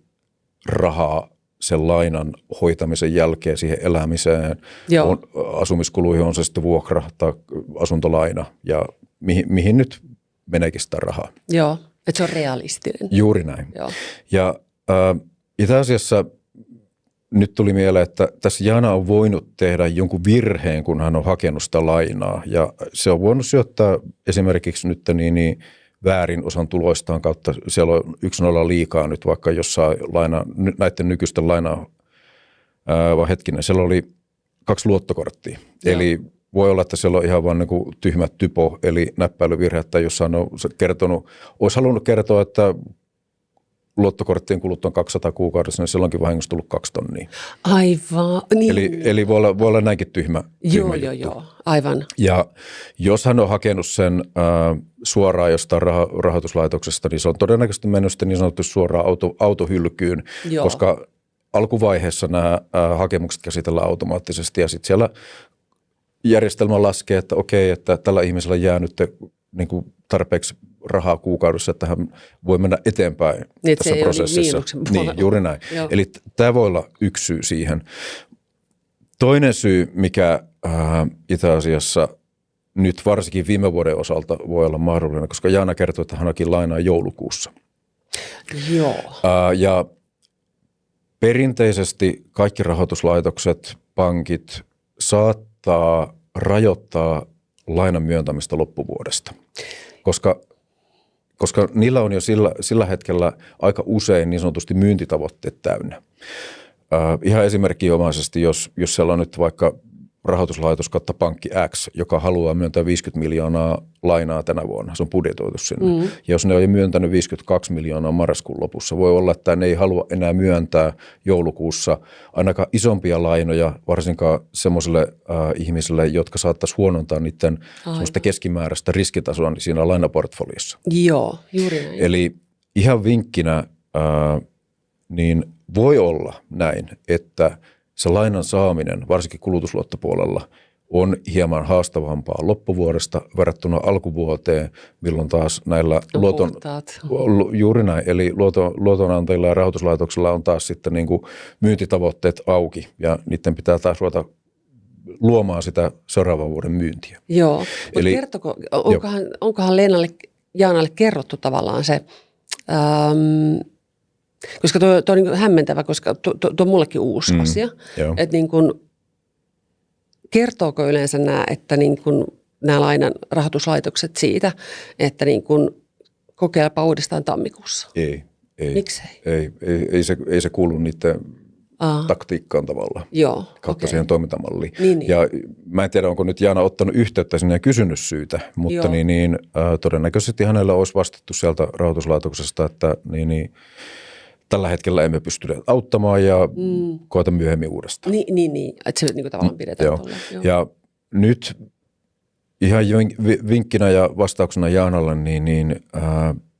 rahaa sen lainan hoitamisen jälkeen siihen elämiseen, asumiskuluihin on se sitten vuokra tai asuntolaina ja mihin nyt meneekin sitä rahaa. Joo, että se on realistinen. Juuri näin. Joo. Ja itse asiassa nyt tuli mieleen, että tässä Jaana on voinut tehdä jonkun virheen, kun hän on hakenut sitä lainaa ja se on voinut syöttää esimerkiksi nyt väärin osan tuloistaan kautta, siellä on 1-0 liikaa nyt vaikka jossain näiden nykyisten lainaa, vaan hetkinen, siellä oli 2 luottokorttia. Joo. Eli voi olla, että siellä on ihan vaan niin kuin tyhmä typo, eli näppäilyvirhe, tai jossain on olisi halunnut kertoa, että luottokorttien kulut on 200 kuukaudessa, niin silloinkin vahingossa tullut 2 tonnia. Aivan. Niin. Eli voi olla näinkin tyhmä Joo, aivan. Ja jos hän on hakenut sen suoraan jostain rahoituslaitoksesta, niin se on todennäköisesti mennyt sitten niin sanotusti suoraan autohylkyyn, koska alkuvaiheessa nämä hakemukset käsitellään automaattisesti ja sitten siellä järjestelmä laskee, että okei, että tällä ihmisellä jää nyt niin kuin tarpeeksi rahaa kuukaudessa, että hän voi mennä eteenpäin niin, tässä prosessissa. Niin, juuri näin. Joo. Eli tämä voi olla yksi syy siihen. Toinen syy, mikä itse asiassa nyt varsinkin viime vuoden osalta voi olla mahdollinen, koska Jaana kertoi, että hän haki lainaa joulukuussa. Joo. Ja perinteisesti kaikki rahoituslaitokset, pankit saattaa rajoittaa lainan myöntämistä loppuvuodesta, koska niillä on jo sillä hetkellä aika usein niin sanotusti myyntitavoitteet täynnä. Ihan esimerkkinomaisesti, jos siellä on nyt vaikka rahoituslaitos kautta pankki X, joka haluaa myöntää 50 miljoonaa lainaa tänä vuonna, se on budjetoitu sinne. Ja jos ne on jo myöntänyt 52 miljoonaa marraskuun lopussa, voi olla, että ne ei halua enää myöntää joulukuussa ainakaan isompia lainoja, varsinkaan semmoisille ihmisille, jotka saattaisi huonontaa niiden semmoista keskimääräistä riskitasoa siinä lainaportfoliossa. Joo, juuri näin. Eli ihan vinkkinä niin voi olla näin, että se lainan saaminen, varsinkin kulutusluottopuolella, on hieman haastavampaa loppuvuodesta verrattuna alkuvuoteen, milloin taas näillä juuri näin, eli luotonantajilla ja rahoituslaitoksilla on taas sitten niin kuin myyntitavoitteet auki ja niiden pitää taas ruveta luomaan sitä seuraavan vuoden myyntiä. Joo, eli kertoko, onkohan Jaanalle kerrottu tavallaan se, koska tuo on niin hämmentävä, koska tuo on mullekin uusi asia, että niin kuin, kertooko yleensä että niin kuin nämä lainan rahoituslaitokset siitä, että niin kuin kokeilepa uudestaan tammikuussa? Ei. Miksei? Ei se kuulu niiden taktiikkaan tavallaan. Joo, kautta siihen toimintamalliin. Niin. Ja mä en tiedä, onko nyt Jaana ottanut yhteyttä sinne ja kysynyt syytä, mutta todennäköisesti hänellä olisi vastattu sieltä rahoituslaitoksesta, että tällä hetkellä emme pystyneet auttamaan ja koeta myöhemmin uudestaan. Niin. Että se niin kuin tavallaan pidetään Joo. tuolla. Joo. Ja nyt ihan vinkkinä ja vastauksena Jaanalle, niin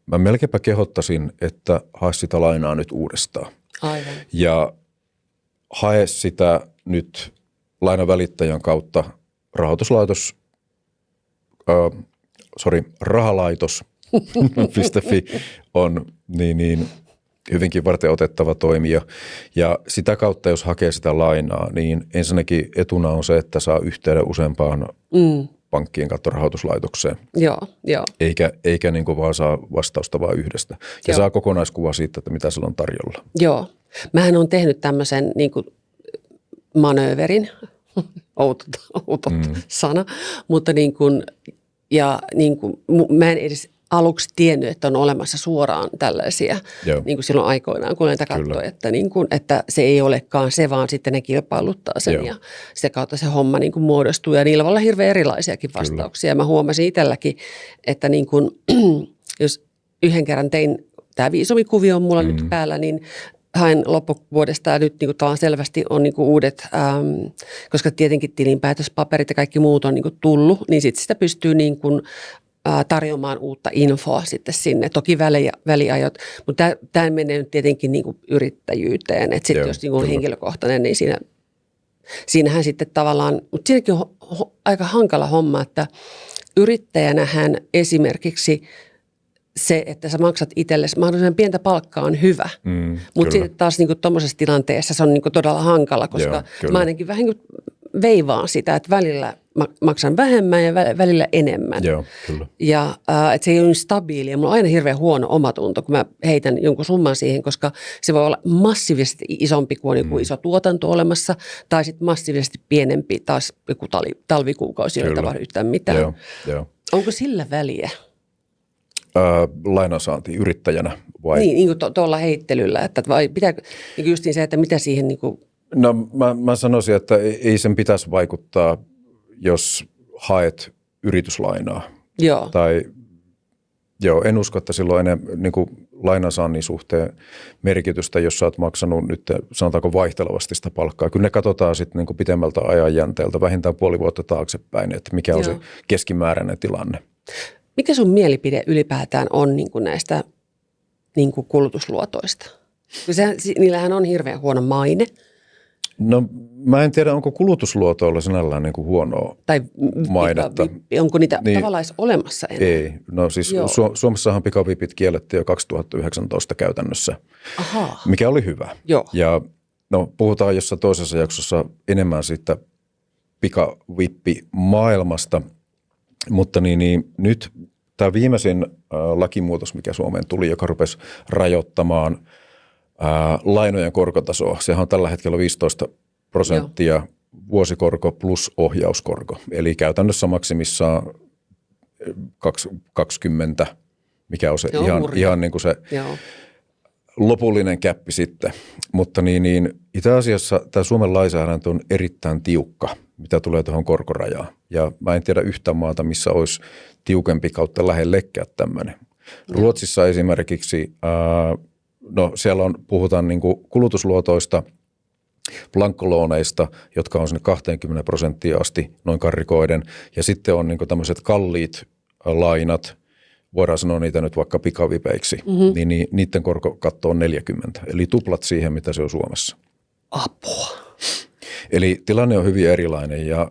mä melkeinpä kehottaisin, että hae sitä lainaa nyt uudestaan. Aivan. Ja hae sitä nyt lainavälittäjän kautta rahalaitos.fi on niin hyvinkin varten otettava toimija. Ja sitä kautta, jos hakee sitä lainaa, niin ensinnäkin etuna on se, että saa yhteyden useampaan pankkien kautta rahoituslaitokseen. Joo. Eikä niin kuin vaan saa vastausta vaan yhdestä. Ja saa kokonaiskuva siitä, että mitä sillä on tarjolla. Joo. Mähän on tehnyt tämmöisen niin kuin manööverin, outo sana, mutta niin kuin, mä en edes aluksi tiennyt, että on olemassa suoraan tällaisia, niin kuin silloin aikoinaan, kun näitä katsoi, että se ei olekaan se, vaan sitten ne kilpailuttaa sen ja sitä kautta se homma niin kuin muodostuu. Ja niillä voi olla hirveän erilaisiakin vastauksia. Ja mä huomasin itselläkin, että niin kuin, jos yhden kerran tein, tämä viisumikuvio on mulla nyt päällä, niin hain loppuvuodesta ja nyt niin kuin selvästi on niin kuin uudet, koska tietenkin tilinpäätöspaperit ja kaikki muut on niin kuin tullut, niin sitten sitä pystyy niin kuin tarjoamaan uutta infoa sitten sinne. Toki väliajot, mutta tämä menee nyt tietenkin niin kuin yrittäjyyteen. Että sitten jos niin kuin on henkilökohtainen, niin siinähän sitten tavallaan, mutta siinäkin on aika hankala homma, että yrittäjänähän esimerkiksi se, että sä maksat itsellesi mahdollisimman pientä palkkaa on hyvä, mutta sitten taas niin tuommoisessa tilanteessa se on niin kuin todella hankala, koska mä ainakin vähän niin veivaan sitä, että välillä maksan vähemmän ja välillä enemmän. Joo, kyllä. Ja että se ei ole niin stabiilia. Mulla on aina hirveän huono omatunto, kun mä heitän jonkun summan siihen, koska se voi olla massiivisesti isompi kuin on joku iso tuotanto olemassa, tai sitten massiivisesti pienempi taas joku talvikuukausi, joita ei tapahdu yhtään mitään. Joo. Onko sillä väliä? Lainansaanti yrittäjänä vai? Niin kuin tuolla heittelyllä, että vai pitääkö niin justiin se, että mitä siihen niin kuin. No mä sanoisin, että ei sen pitäisi vaikuttaa, jos haet yrityslainaa. Joo. Tai en usko, että silloin enemmän niin kuin lainansaannin suhteen merkitystä, jos sä oot maksanut nyt sanotaanko vaihtelevasti sitä palkkaa. Kyllä ne katsotaan sitten niin kuin pitemmältä ajanjänteeltä, vähintään puoli vuotta taaksepäin, että mikä on se keskimääräinen tilanne. Mikä sun mielipide ylipäätään on niin kuin näistä niin kuin kulutusluotoista? Niillähän on hirveän huono maine. No mä en tiedä, onko kulutusluotoilla sinällään niin kuin huonoa tai mainetta. Onko niitä tavallaan edes olemassa enää? Ei. No siis Suomessahan pikavipit kiellettiin jo 2019 käytännössä, mikä oli hyvä. Joo. Ja puhutaan jossain toisessa jaksossa enemmän siitä pikavippimaailmasta, mutta nyt tämä viimeisin lakimuutos, mikä Suomeen tuli, joka rupesi rajoittamaan lainojen korkotasoa. Sehän on tällä hetkellä 15% vuosikorko plus ohjauskorko. Eli käytännössä maksimissaan 20, mikä on se ihan niin kuin se lopullinen käppi sitten. Mutta itse asiassa tämä Suomen lainsäädäntö on erittäin tiukka, mitä tulee tuohon korkorajaan. Ja mä en tiedä yhtään maata, missä olisi tiukempi kautta lähellekään tämmöinen. Ruotsissa esimerkiksi siellä puhutaan niin kuin kulutusluotoista, blankkolooneista, jotka on sinne 20% asti noin karrikoiden. Ja sitten on niin kuin tämmöiset kalliit lainat, voidaan sanoa niitä nyt vaikka pikavipeiksi, niin niiden korkokatto on 40, eli tuplat siihen, mitä se on Suomessa. Apua. Eli tilanne on hyvin erilainen ja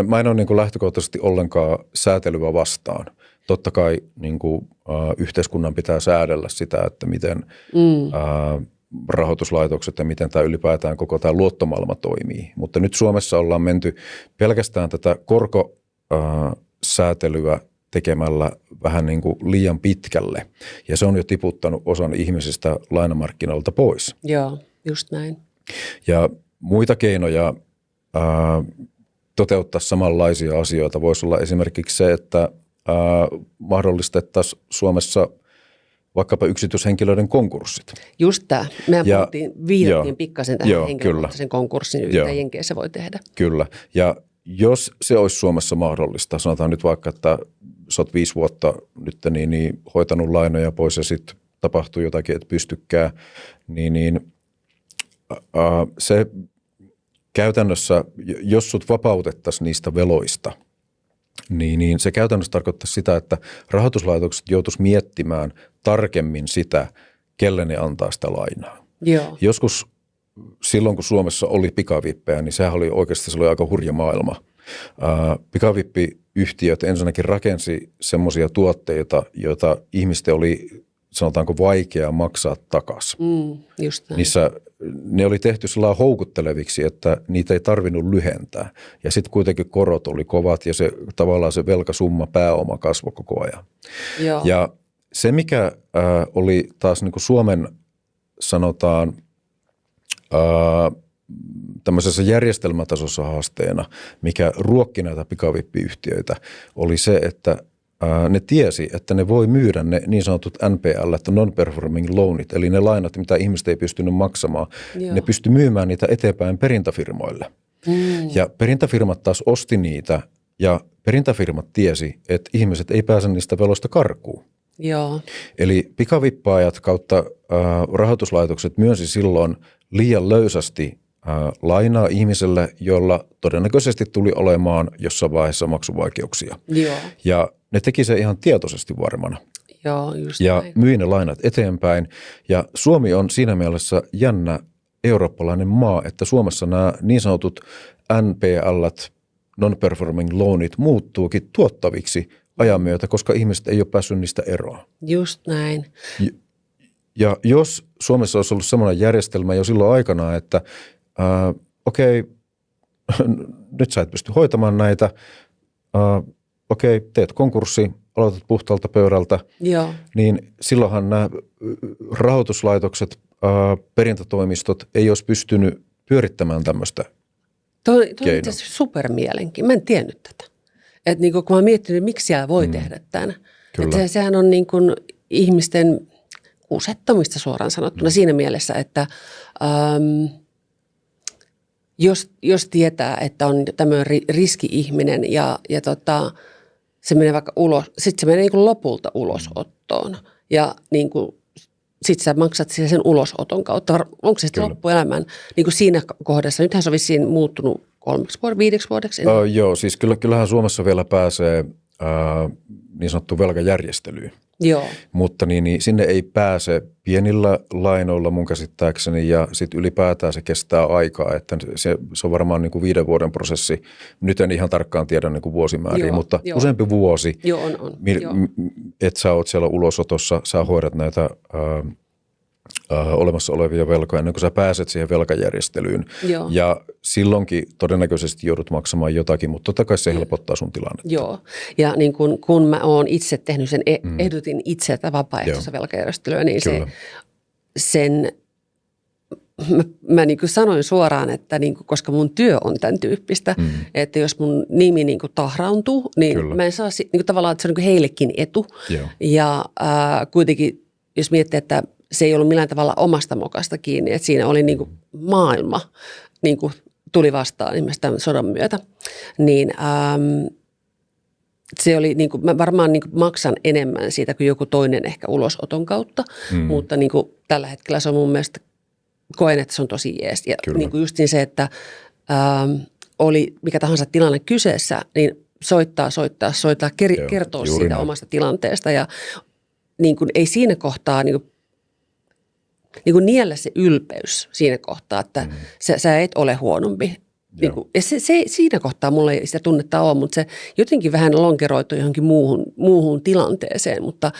mä en ole niin kuin lähtökohtaisesti ollenkaan säätelyä vastaan. Totta kai niin kuin, yhteiskunnan pitää säädellä sitä, että miten rahoituslaitokset ja miten tämä ylipäätään koko tämä luottomaailma toimii. Mutta nyt Suomessa ollaan menty pelkästään tätä korkosäätelyä tekemällä vähän niin kuin liian pitkälle. Ja se on jo tiputtanut osan ihmisistä lainamarkkinoilta pois. Joo, just näin. Ja muita keinoja toteuttaa samanlaisia asioita voisi olla esimerkiksi se, että mahdollistettaisiin Suomessa vaikkapa yksityishenkilöiden konkurssit. Just tämä. Mehän viitattiin pikkasen tähän henkilökohtaisen konkurssin Jenkeissä voi tehdä. Kyllä. Ja jos se olisi Suomessa mahdollista, sanotaan nyt vaikka, että sä oot 5 vuotta nyt niin hoitanut lainoja pois ja sitten tapahtuu jotakin, et pystykään, niin se käytännössä, jos sut vapautettaisiin niistä veloista, niin se käytännössä tarkoittaisi sitä, että rahoituslaitokset joutuisi miettimään tarkemmin sitä, kelle ne antaa sitä lainaa. Joo. Joskus silloin, kun Suomessa oli pikavippejä, niin sehän oli oikeasti aika hurja maailma. Pikavippiyhtiöt ensinnäkin rakensi semmoisia tuotteita, joita ihmisten oli, sanotaanko, vaikea maksaa takaisin. Just näin. Ne oli tehty sellainen houkutteleviksi, että niitä ei tarvinnut lyhentää. Ja sitten kuitenkin korot oli kovat ja tavallaan se velkasumma, pääoma kasvoi koko ajan. Joo. Ja se, mikä oli taas niin kuin Suomen, sanotaan, tämmöisessä järjestelmätasossa haasteena, mikä ruokki näitä pikavippiyhtiöitä, oli se, että ne tiesi, että ne voi myydä ne niin sanotut NPL, että non-performing loanit, eli ne lainat, mitä ihmiset ei pystynyt maksamaan. Joo. Ne pystyi myymään niitä eteenpäin perintäfirmoille. Ja perintäfirmat taas osti niitä, ja perintäfirmat tiesi, että ihmiset ei pääse niistä veloista karkuun. Joo. Eli pikavippaajat kautta rahoituslaitokset myönsi silloin liian löysästi lainaa ihmiselle, jolla todennäköisesti tuli olemaan jossain vaiheessa maksuvaikeuksia. Joo. Ja ne teki se ihan tietoisesti varmana. Joo, just Ja näin. myi ne lainat eteenpäin. Ja Suomi on siinä mielessä jännä eurooppalainen maa, että Suomessa nämä niin sanotut NPL:t, non-performing loanit, muuttuukin tuottaviksi ajan myötä, koska ihmiset ei ole päässyt niistä eroon. Just näin. Ja jos Suomessa olisi ollut sellainen järjestelmä jo silloin aikana, että okei, nyt sä et pysty hoitamaan näitä, okei, teet konkurssi, aloitat puhtaalta pöydältä, Joo. niin silloinhan nämä rahoituslaitokset, perintätoimistot ei olisi pystynyt pyörittämään tämmöistä. Tuo on itse keino. asiassa supermielenkiintoinen. Mä en tiennyt tätä. Että niin kun mä oon miettinyt, miksi siellä voi tehdä tämän. Kyllä. Että sehän on niin kuin ihmisten kusettamista suoraan sanottuna siinä mielessä, että jos tietää, että on tämmöinen riski-ihminen ja se menee vaikka ulos, sitten se menee niin kuin lopulta ulosottoon ja niin kuin sitten sä maksat sen ulosoton kautta. Onko se sitten loppuelämän niin kuin siinä kohdassa? Nythän se on vissiin muuttunut 3 vuodeksi, 5 vuodeksi. Joo, siis kyllähän Suomessa vielä pääsee niin sanottuun velkajärjestelyyn. Joo. Mutta niin sinne ei pääse pienillä lainoilla mun käsittääkseni ja sitten ylipäätään se kestää aikaa, että se on varmaan niin kuin 5 vuoden prosessi. Nyt en ihan tarkkaan tiedä niin kuin vuosimääriä, mutta useampi vuosi, Joo, on. että sä oot siellä ulosotossa, sä hoidat näitä olemassa olevia velkoja ennen kuin sä pääset siihen velkajärjestelyyn. Joo. Ja silloinkin todennäköisesti joudut maksamaan jotakin, mutta totta kai se helpottaa sun tilannetta. Joo, ja niin kun mä oon itse tehnyt sen, ehdotin itse tätä vapaaehtoista velkajärjestelyä, niin mä niin kuin sanoin suoraan, että niin kuin, koska mun työ on tämän tyyppistä, että jos mun nimi niin kuin tahraantuu, niin mä en saa niin kuin tavallaan, että se on niin kuin heillekin etu. Joo. Ja kuitenkin, jos miettii, että se ei ollut millään tavalla omasta mokasta kiinni, että siinä oli niin kuin maailma niin kuin tuli vastaan esimerkiksi tämän sodan myötä, niin se oli niin kuin, mä varmaan niin kuin maksan enemmän siitä kuin joku toinen ehkä ulosoton kautta, mutta niin kuin tällä hetkellä se on mun mielestä, koen, että se on tosi jees. Ja niin kuin just niin se, että oli mikä tahansa tilanne kyseessä, niin soittaa, kertoo siitä näin. omasta tilanteesta ja niin kuin ei siinä kohtaa niin kuin niellä se ylpeys siinä kohtaa, että sä et ole huonompi. Niin kuin, ja se, siinä kohtaa mulla ei sitä tunnetta ole, mutta se jotenkin vähän lonkeroituu johonkin muuhun tilanteeseen. Mutta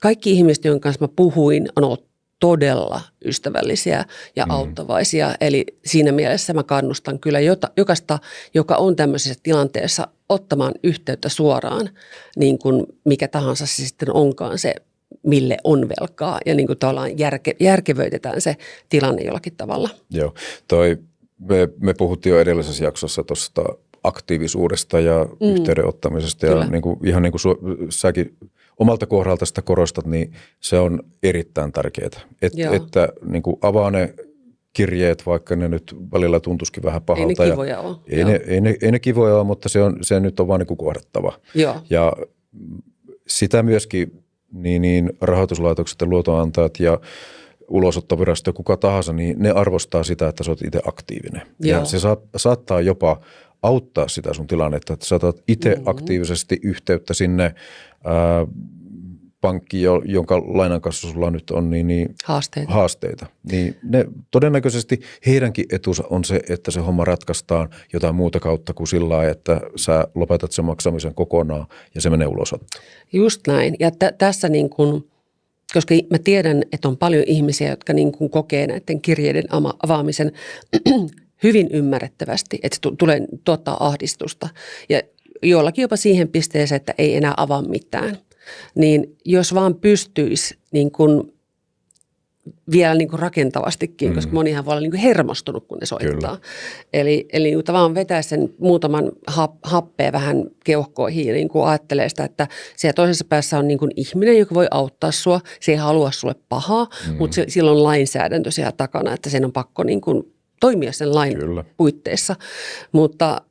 kaikki ihmiset, joiden kanssa mä puhuin, on ollut todella ystävällisiä ja auttavaisia. Eli siinä mielessä mä kannustan kyllä jokaista, joka on tämmöisessä tilanteessa, ottamaan yhteyttä suoraan, niin kuin mikä tahansa se sitten onkaan se, mille on velkaa. Ja niin kuin tavallaan järkevöitetään se tilanne jollakin tavalla. Joo, me puhuttiin jo edellisessä jaksossa tuosta aktiivisuudesta ja yhteydenottamisesta. Ja niin kuin, ihan niin kuin säkin omalta kohdalta sitä korostat, niin se on erittäin tärkeää. Että niin kuin avaa ne kirjeet, vaikka ne nyt välillä tuntuisikin vähän pahalta. Ei ne kivoja ole. Ei ne kivoja ole, mutta se nyt on vaan niin kuin kohdattava. Joo. Ja sitä myöskin niin rahoituslaitokset ja luotonantajat ja ulosottovirasto ja kuka tahansa, niin ne arvostaa sitä, että sä oot itse aktiivinen. Joo. Ja se saattaa jopa auttaa sitä sun tilannetta, että sä otat itse aktiivisesti yhteyttä sinne pankkiin, jonka lainan kanssa sulla nyt on niin haasteita. Niin ne todennäköisesti heidänkin etunsa on se, että se homma ratkaistaan jotain muuta kautta kuin sillä lailla, että sä lopetat sen maksamisen kokonaan ja se menee ulosottoon. Just näin. Ja tässä niin kuin, koska mä tiedän, että on paljon ihmisiä, jotka niin kuin kokee näiden kirjeiden avaamisen hyvin ymmärrettävästi, että se tulee tuottaa ahdistusta ja jollakin jopa siihen pisteeseen, että ei enää avaa mitään. Niin jos vaan pystyisi niin kuin vielä niin kuin rakentavastikin, koska monihan voi olla niin kuin hermostunut, kun ne soittaa. Kyllä. Eli vaan vetää sen muutaman happea vähän keuhkoihin ja niin kuin ajattelee sitä, että siellä toisessa päässä on niin kuin ihminen, joka voi auttaa sua. Se ei halua sulle pahaa, mutta sillä on lainsäädäntö siellä takana, että sen on pakko niin kuin toimia sen lain puitteissa. Mutta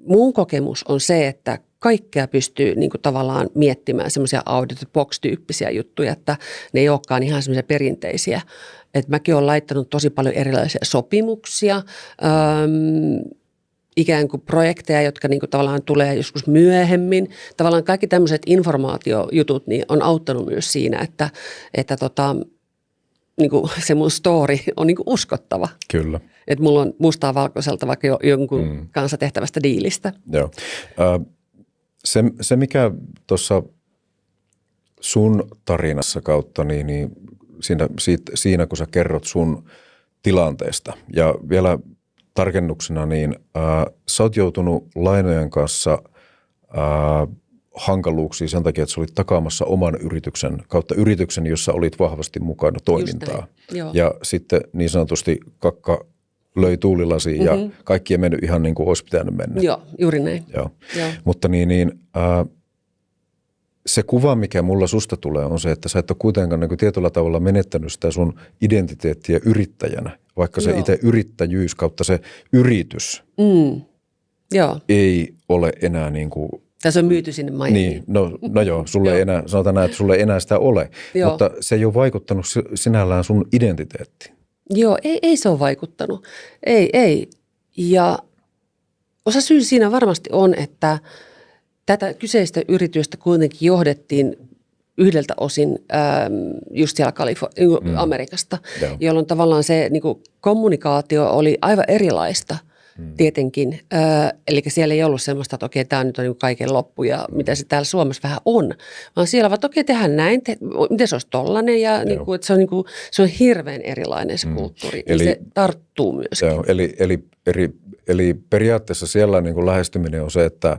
mun kokemus on se, että kaikkea pystyy niin kuin tavallaan miettimään semmoisia out of the box-tyyppisiä juttuja, että ne ei olekaan ihan semmoisia perinteisiä. Et mäkin olen laittanut tosi paljon erilaisia sopimuksia, ikään kuin projekteja, jotka niin kuin tavallaan tulee joskus myöhemmin. Tavallaan kaikki tämmöiset informaatiojutut niin on auttanut myös siinä, että niin kuin se mun story on niin kuin uskottava. Kyllä. Että mulla on mustaa valkoiselta vaikka jonkun kanssa tehtävästä diilistä. Joo. Se mikä tuossa sun tarinassa kautta, niin siinä kun sä kerrot sun tilanteesta ja vielä tarkennuksena, niin sä oot joutunut lainojen kanssa hankaluuksiin sen takia, että sä olit takaamassa oman yrityksen kautta yrityksen, jossa olit vahvasti mukana toimintaa. Ja sitten niin sanotusti kakka löi tuulilasiin ja kaikki ei mennyt ihan niin kuin olisi pitänyt mennä. Joo, juuri näin. Joo. Mutta se kuva, mikä mulla susta tulee, on se, että sä et ole kuitenkaan niin kuin tietyllä tavalla menettänyt sitä sun identiteettiä yrittäjänä, vaikka se itse yrittäjyys kautta se yritys ei ole enää niin kuin. Tässä on myyty sinne maihin. Niin, no joo, sulle ei enää, sanotaan näin, että sulle ei enää sitä ole, mutta se ei ole vaikuttanut sinällään sun identiteettiin. Joo, ei se ole vaikuttanut. Ei. Ja osa syy siinä varmasti on, että tätä kyseistä yritystä kuitenkin johdettiin yhdeltä osin just siellä Amerikasta, jolloin tavallaan se niin kuin kommunikaatio oli aivan erilaista tietenkin. Eli siellä ei ollut semmoista, että okei, tämä nyt on niin kaiken loppu ja mitä se täällä Suomessa vähän on, vaan siellä vaan, että okei, tehdään näin, miten se olisi tollainen ja niin kuin, että se on hirveän erilainen se kulttuuri. Eli se tarttuu myöskin. Joo, eli periaatteessa siellä niin kuin lähestyminen on se, että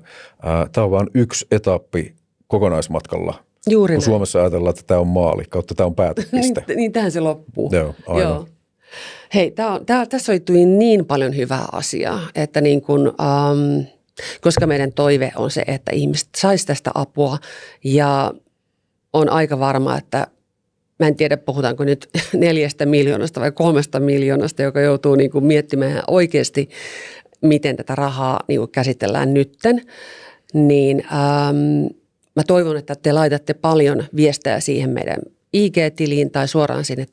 tämä on vain yksi etappi kokonaismatkalla. Juuri kun näin. Suomessa ajatellaan, että tämä on maali, kautta tämä on päätepiste. niin tähän se loppuu. Joo, aivan. Joo. Hei, tässä oli niin paljon hyvää asiaa, että niin kuin, koska meidän toive on se, että ihmiset saisi tästä apua ja on aika varma, että mä en tiedä puhutaanko nyt 4 miljoonasta vai 3 miljoonasta, joka joutuu niin kuin miettimään oikeasti, miten tätä rahaa niin kuin käsitellään nytten, niin mä toivon, että te laitatte paljon viestejä siihen meidän IG-tiliin tai suoraan sinne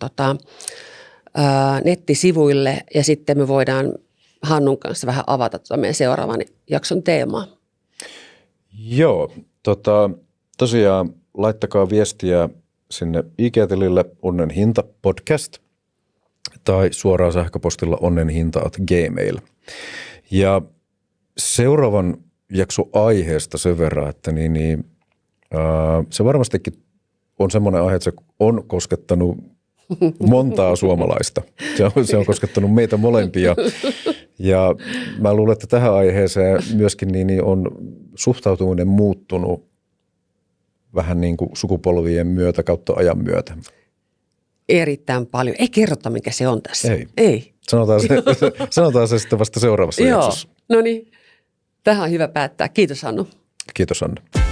nettisivuille ja sitten me voidaan Hannun kanssa vähän avata meidän seuraavan jakson teemaa. Joo, tosiaan laittakaa viestiä sinne IG-tilille Onnen hinta podcast tai suoraan sähköpostilla onnenhinta@gmail. Ja seuraavan jakson aiheesta sen verran, että se varmastikin on semmoinen aihe, että se on koskettanut montaa suomalaista. Se on koskettanut meitä molempia. Ja mä luulen, että tähän aiheeseen myöskin on suhtautuminen muuttunut vähän niin kuin sukupolvien myötä kautta ajan myötä. Erittäin paljon. Ei kerrota, mikä se on tässä. Ei. Sanotaan se sitten vasta seuraavassa jaksossa. No niin, tähän on hyvä päättää. Kiitos Hannu. Kiitos Anna.